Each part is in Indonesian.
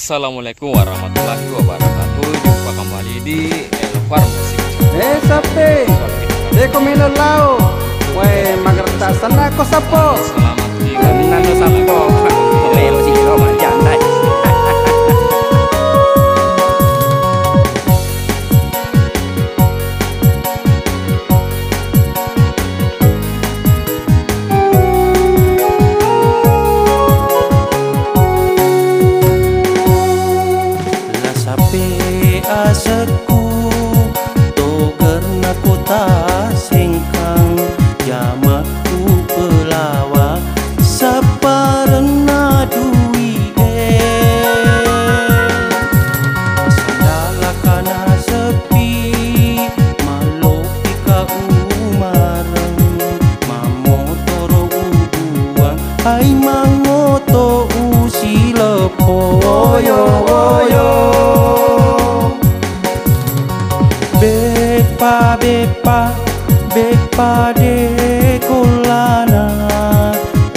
Assalamualaikum warahmatullahi wabarakatuh. Jumpa kembali di Elvar Musik. Sape, komeno lao. Weh, magerta sana ko sapo. Selamat tinggal. Nando sapo. Komeno si Roma jandai. Asetku to karena kota singkang jamakku pelawa saparena duwi sandala kana sepi malo pika umareng mamotoro ubuang ai mangoto usilepo oyo oyo bepa de kolana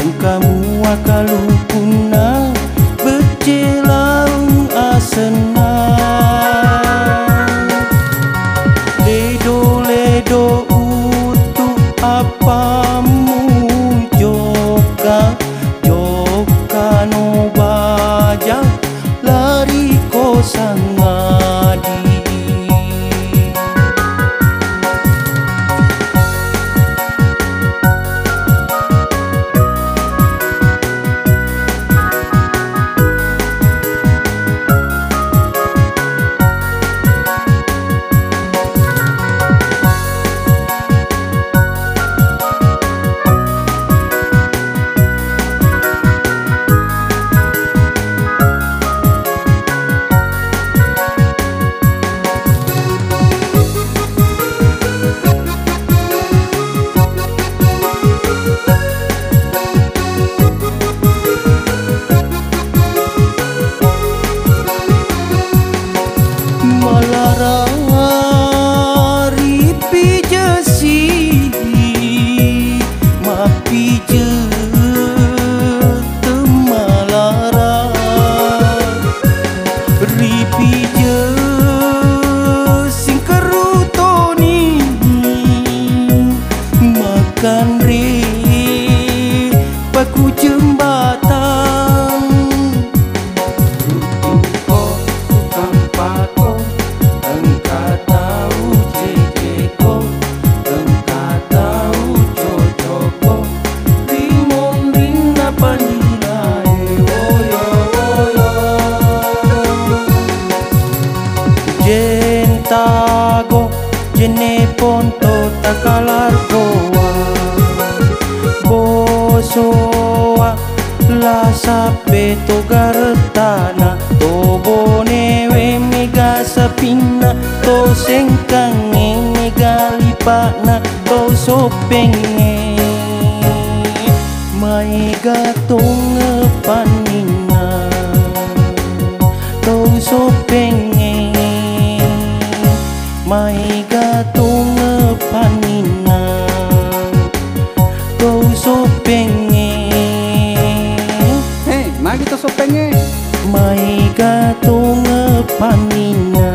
engkamu akalupuna becelang asena ledo utu apamu joka no baja lari kosangadi. Paku jembatan Rutuko tukang pako engkau tahu jejeko engkau tahu cocoko rimon rina panilai oyo oyo jentago jene ponto takalargoa bosoa la sape to gartana to bonewe mega sapina to sengkange mega lipana to sopenge maiga to ngepanina to sopenge maiga to ngepanina to sopenge Mari to sopenge maiga to ngepanina.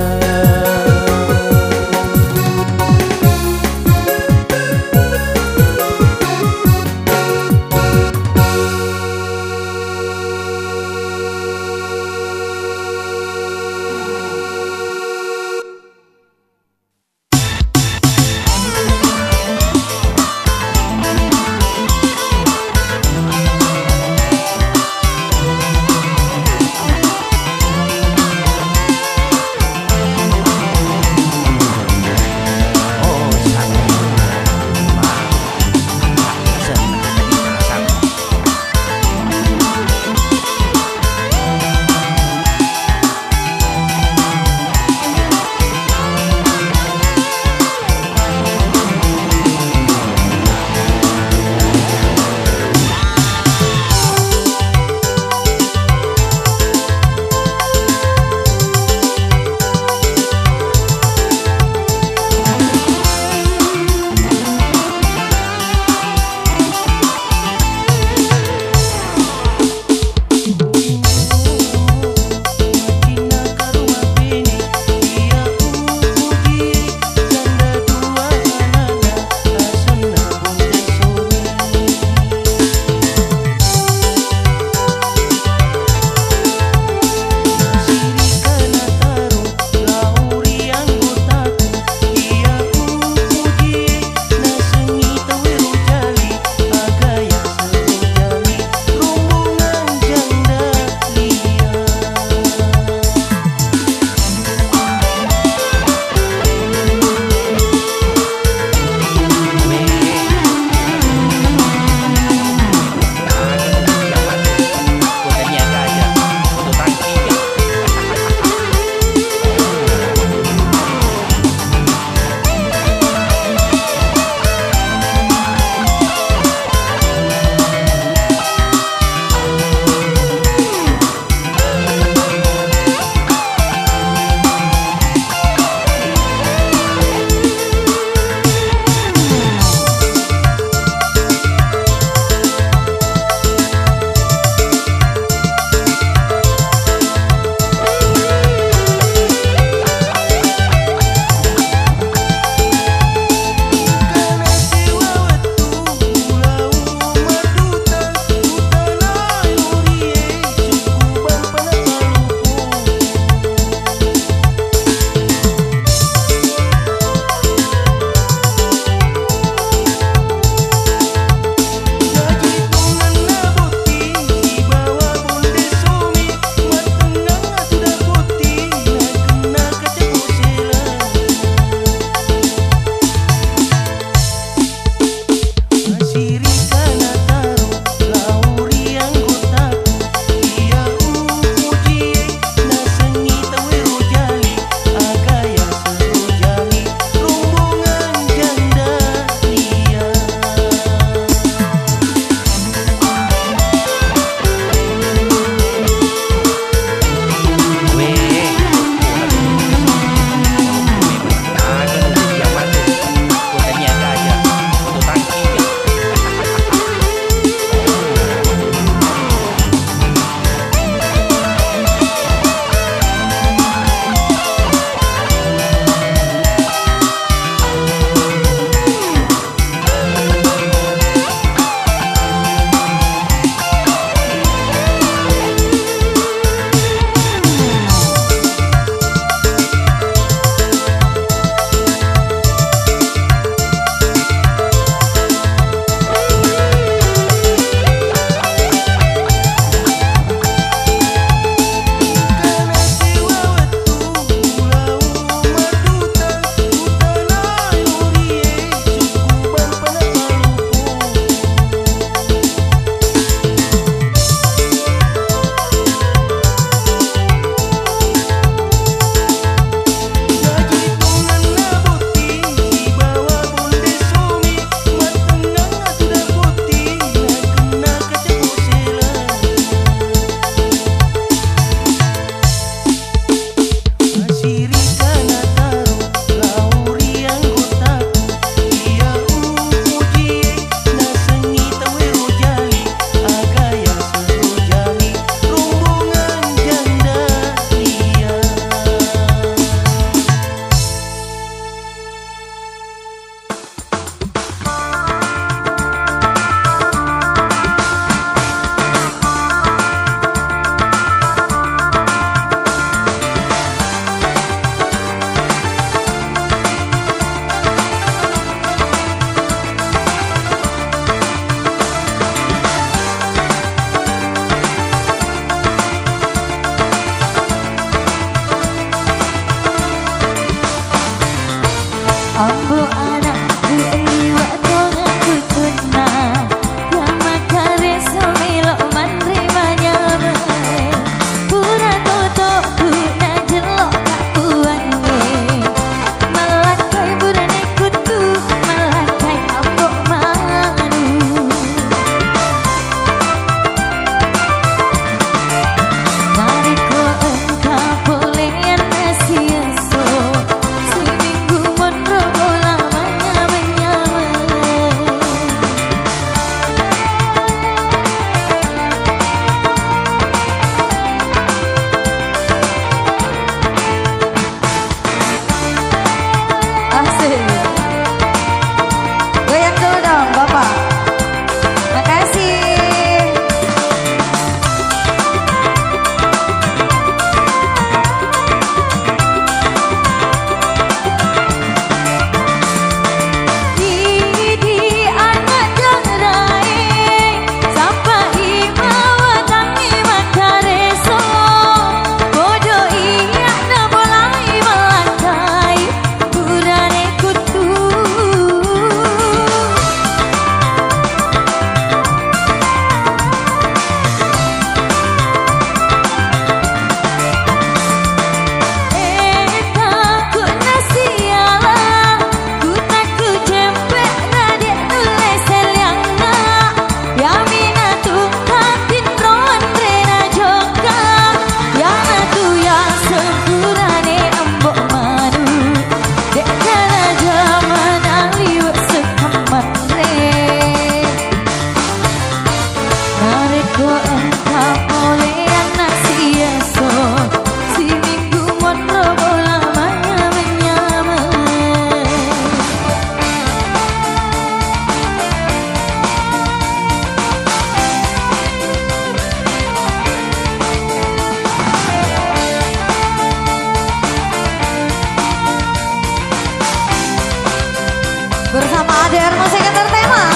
Bersama ADR Musik Entertainment.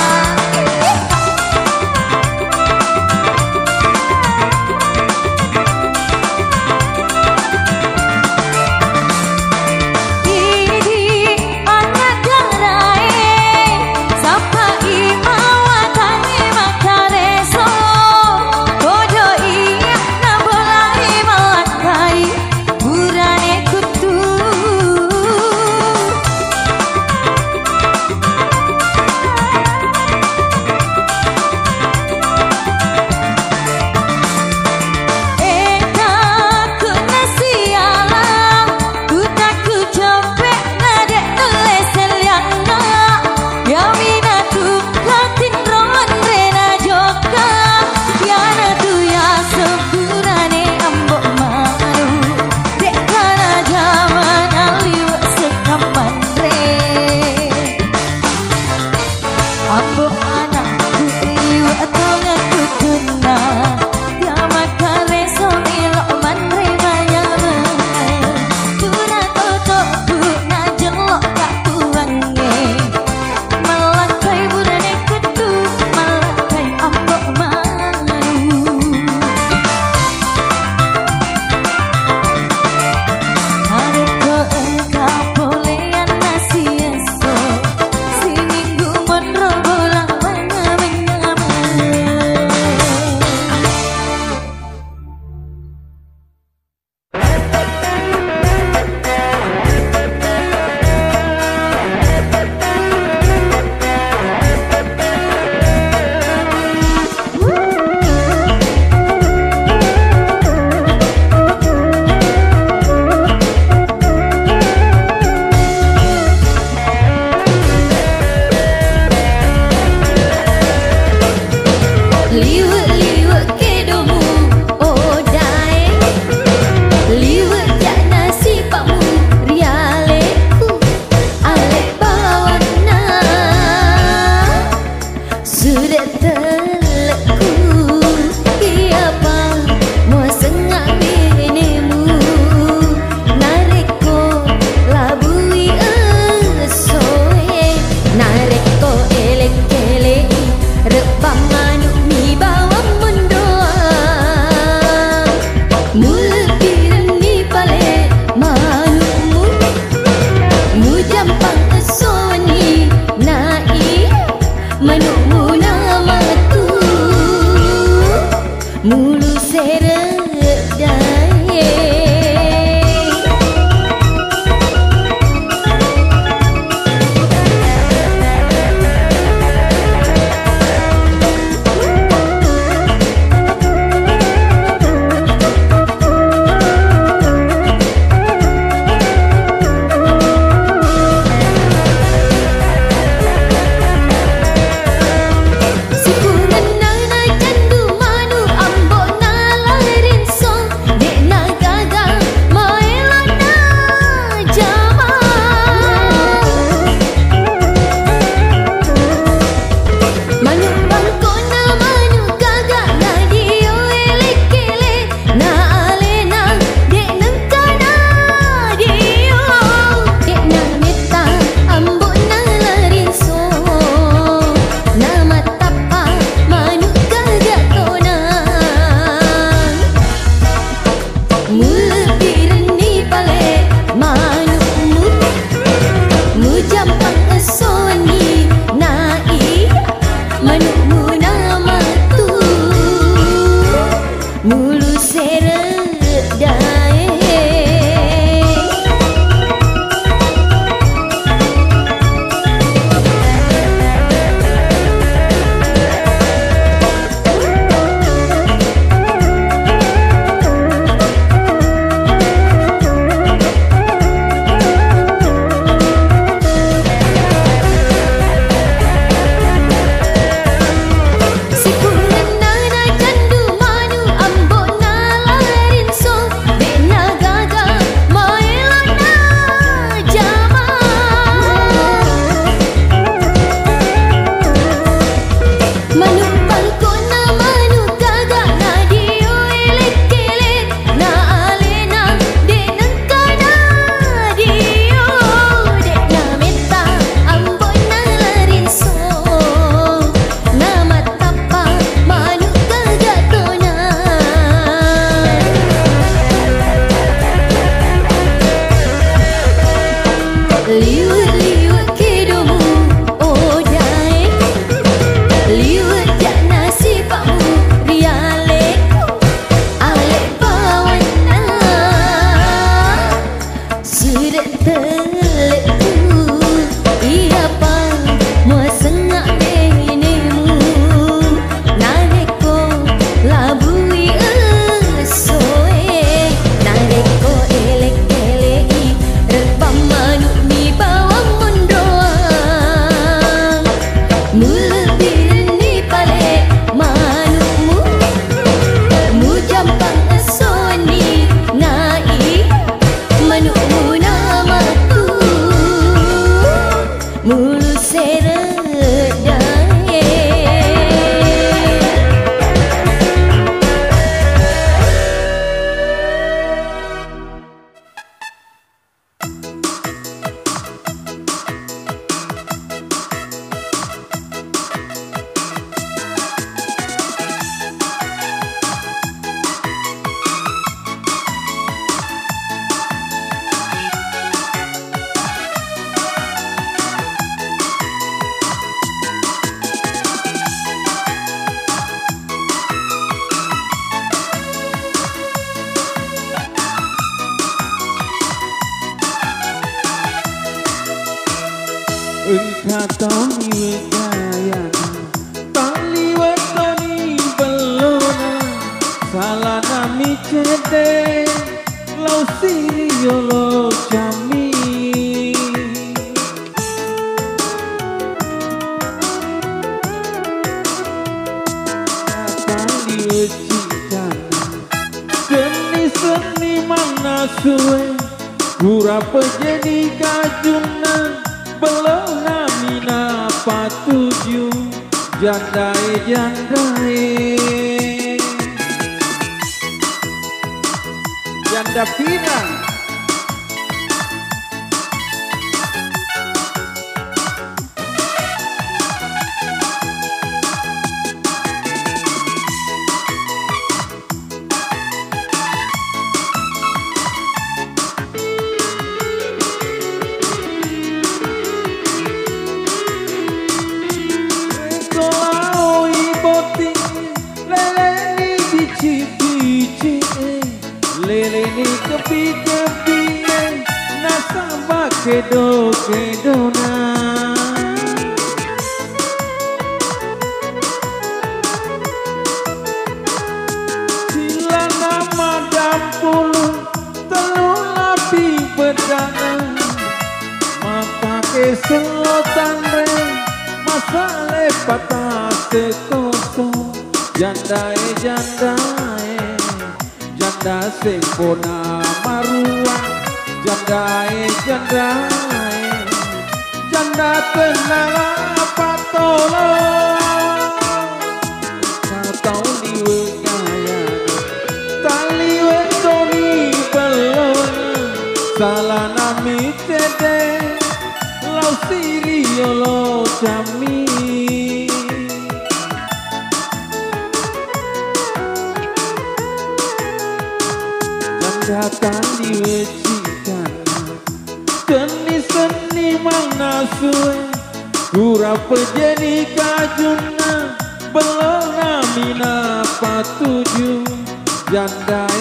Engkau tahu gaya tali wetoni belona salah nami cede lau sirio lo jami tali wecikana seni mana suwe gura pejeni kajuna belona mina patuju jandai Janda pirang. Lele ni kepi-kepi nasabah kedo-kedona sila nama dampulu telu lapi bedana mata ke selotan re masale patah sekoso jandai janda sempona maruah jandai janda tenang apa tolong kau tahu liwe kaya tali wetoni belon salah nami cede lau sirio lo jami datang di wecikan seni mana suwe gura pejeni kajuna belona mina patuju jandai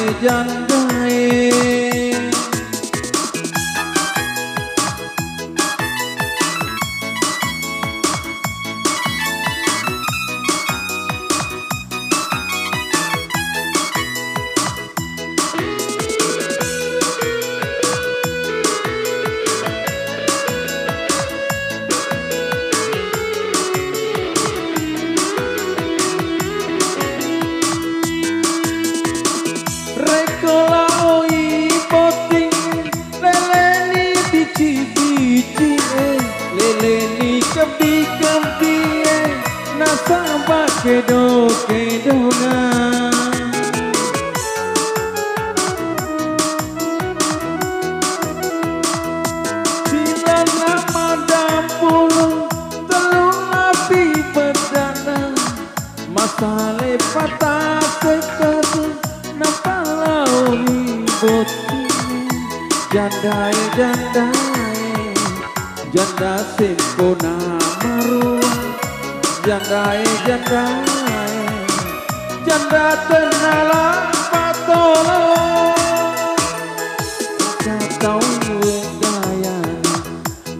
nasabah kedo-kedona sila nama dampulu telu lapi bedana masale patah sekatu napalau ribut jandai janda sempona maruah jandai janda tenala patolong kau liwe gaya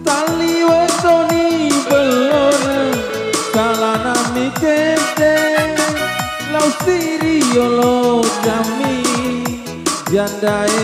tali wetoni belona salah nami cede lau sirio lo jami jandai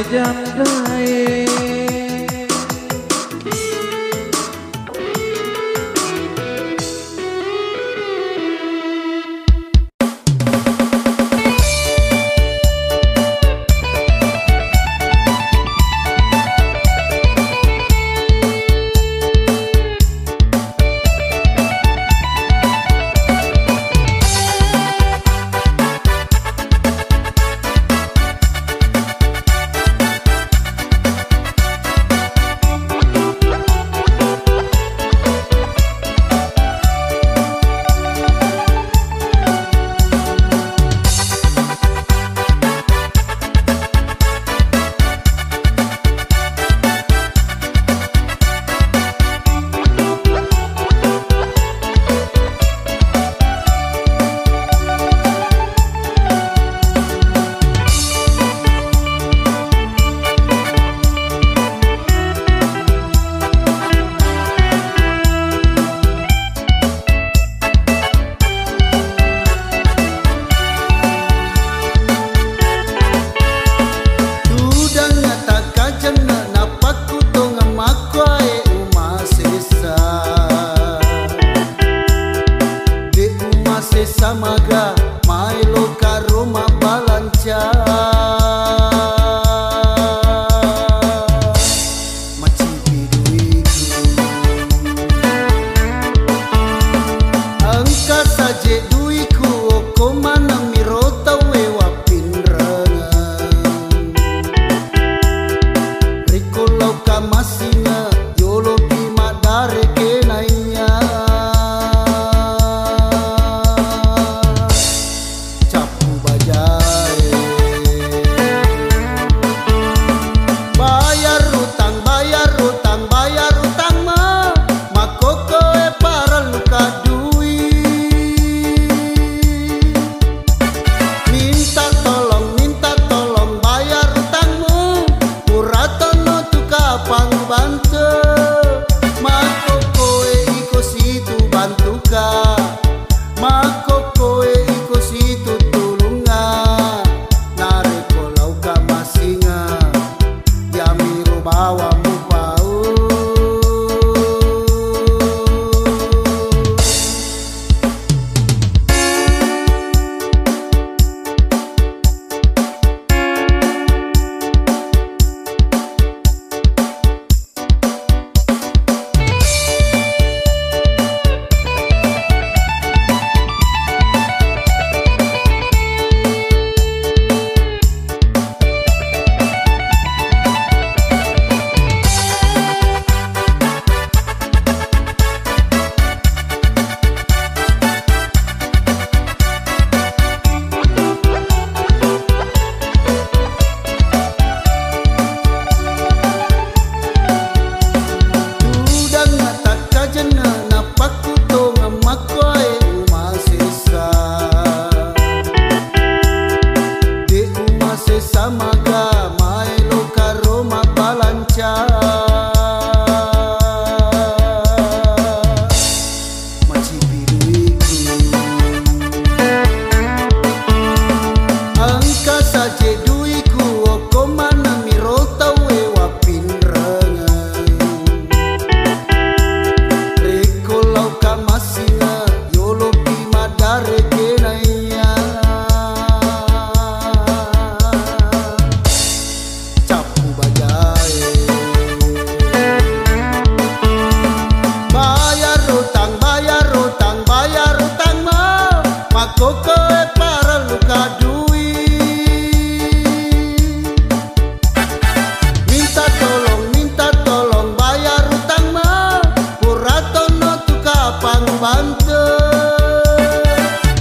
bantu.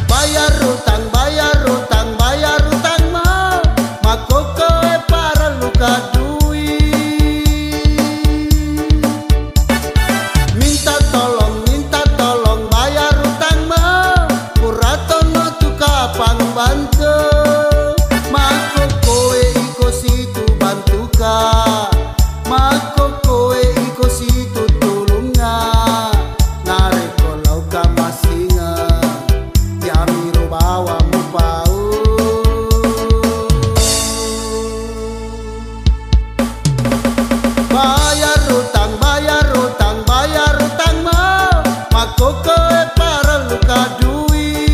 Bayar utang mako kowe para luka duit. Minta tolong bayar utang puratono tukapang bantu. Mako kowe iko situ bantuka, mako kowe iko situ tulunga. Nareko lauka masinga yamiro bawa mu pau. Bayar utang mako kowe para luka duit.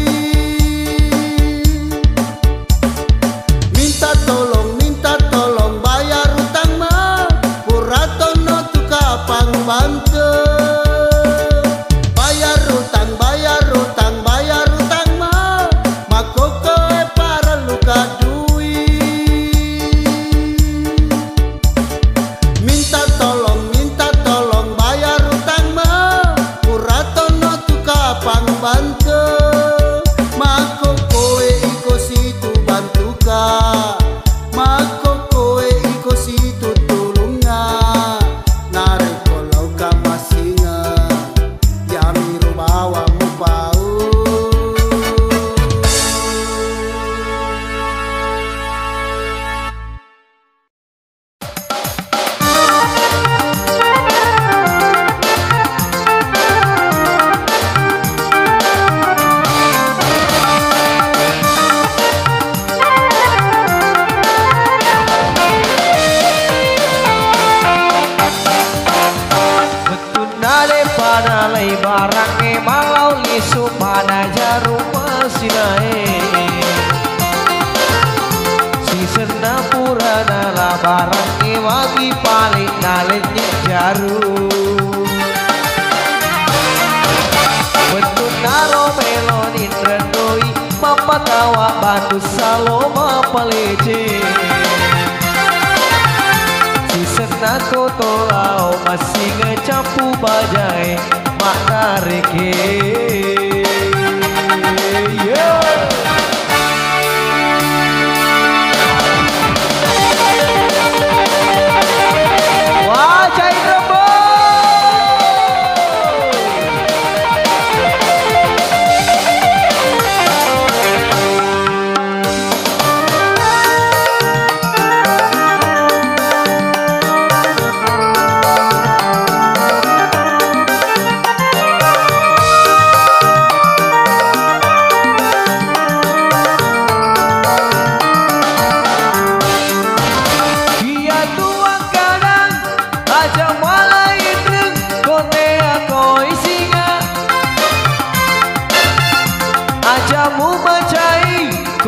Minta tolong bayar utang puratono tukapang bantu. Bayar utang mako kowe para luka duit. Minta tolong bayar utang puratono tukapang bantu. Mako kowe iko situ bantuka, mako kowe iko situ tulunga. Nareko lauka masinga yamiro bawa mu pau. Betunale panalai barange malau lisu mana jarum masinae. Si sena purana la barange wagi paling nalenya jarum. Betunalo melonin rendoi mapatawa batu saloma palece. Senako tolao masih ngecapu bajai makna reke. Wajai Rebo.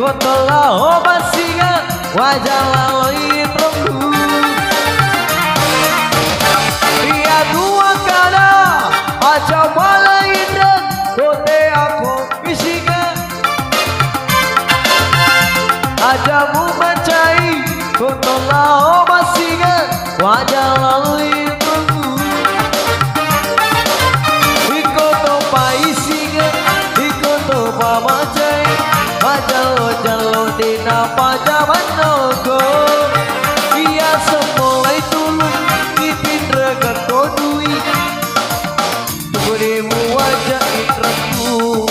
Kotola obat singa wajah laloi perlu. Dia dua kada aja malai dan kote aku isinga. Aja mu macai kotola obat singa wajah laloi perlu. Ikoto pai singa ikoto pa macai. Jalo dina pajaman nogo. Ia semua itu dipindra ke kodui. Berimu wajah itraku.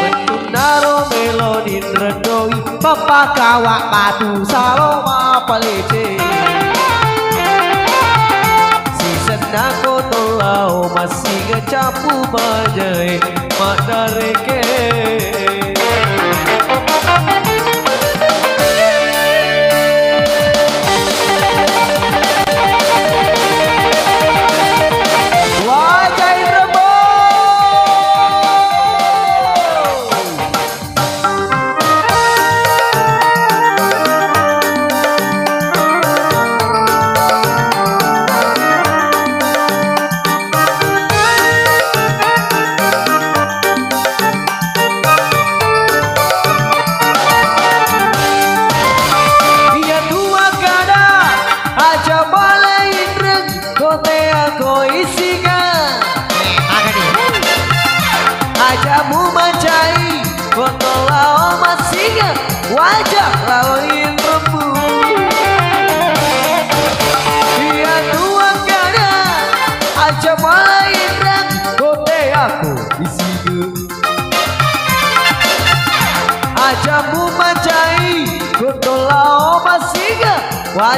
Bentunaro melodin rendoi papa kawak batu saloma palece. Senako tolao masih ngecapu bajai makna reke. Wajai Rebo.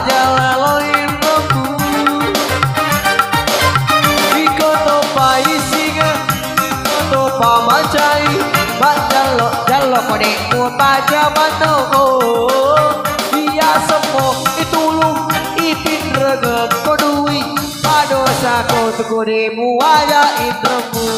wajah laloin roku ikono paisinga ikono pamacai jalo kode ku baca banoko iya sempo itulung itin reget kodui padosa ko tukurimu wajah itremu